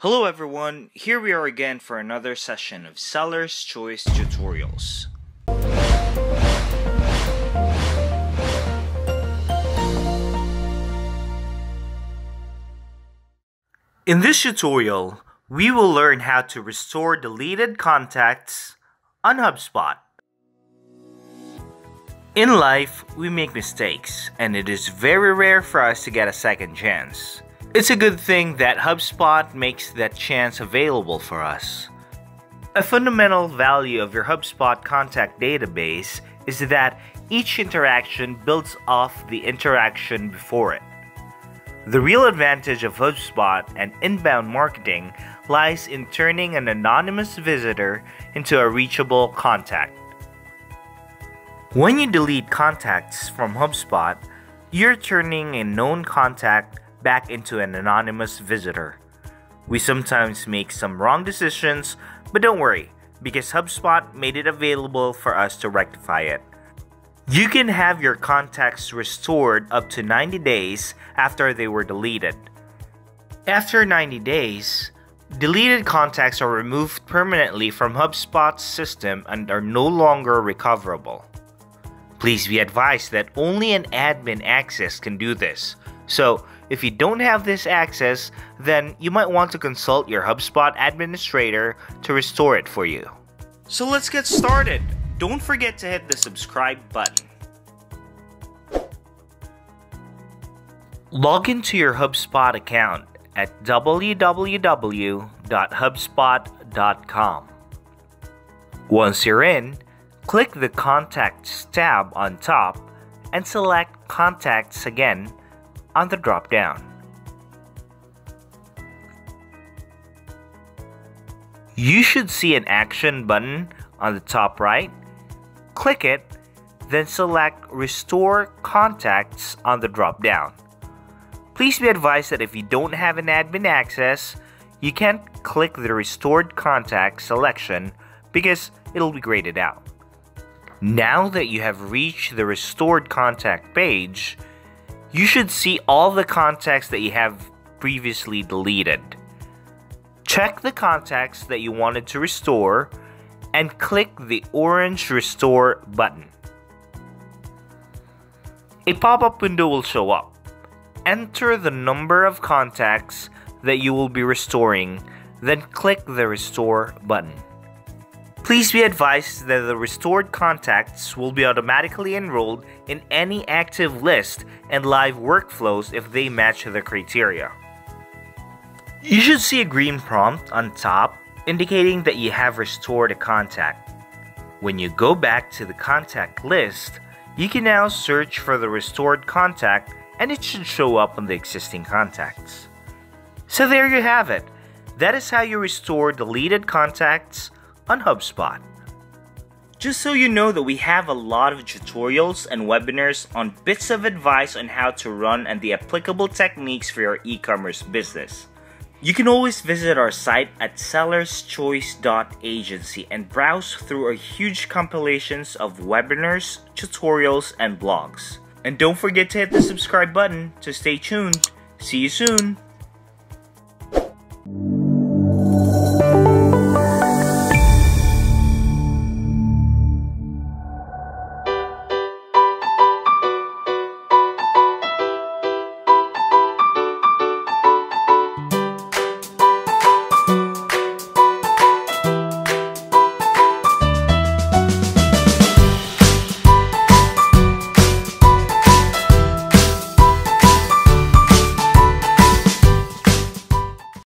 Hello everyone, here we are again for another session of Seller's Choice Tutorials. In this tutorial, we will learn how to restore deleted contacts on HubSpot. In life, we make mistakes, and it is very rare for us to get a second chance. It's a good thing that HubSpot makes that chance available for us. A fundamental value of your HubSpot contact database is that each interaction builds off the interaction before it. The real advantage of HubSpot and inbound marketing lies in turning an anonymous visitor into a reachable contact. When you delete contacts from HubSpot, you're turning a known contact back into an anonymous visitor. We sometimes make some wrong decisions, but don't worry, because HubSpot made it available for us to rectify it. You can have your contacts restored up to 90 days after they were deleted. After 90 days, deleted contacts are removed permanently from HubSpot's system and are no longer recoverable. Please be advised that only an admin access can do this. So, if you don't have this access, then you might want to consult your HubSpot administrator to restore it for you. So let's get started. Don't forget to hit the subscribe button. Log into your HubSpot account at www.hubspot.com. Once you're in, click the Contacts tab on top and select Contacts again on the drop-down. You should see an action button on the top right. Click it, then select Restore Contacts on the drop-down. Please be advised that if you don't have an admin access, you can't click the Restored Contact selection because it'll be graded out. Now that you have reached the Restored Contact page, you should see all the contacts that you have previously deleted. Check the contacts that you wanted to restore and click the orange Restore button. A pop-up window will show up. Enter the number of contacts that you will be restoring, then click the Restore button. Please be advised that the restored contacts will be automatically enrolled in any active list and live workflows if they match the criteria. You should see a green prompt on top indicating that you have restored a contact. When you go back to the contact list, you can now search for the restored contact and it should show up on the existing contacts. So there you have it. That is how you restore deleted contacts on HubSpot. Just so you know that we have a lot of tutorials and webinars on bits of advice on how to run and the applicable techniques for your e-commerce business. You can always visit our site at sellerschoice.agency and browse through our huge compilations of webinars, tutorials, and blogs. And don't forget to hit the subscribe button to stay tuned. See you soon!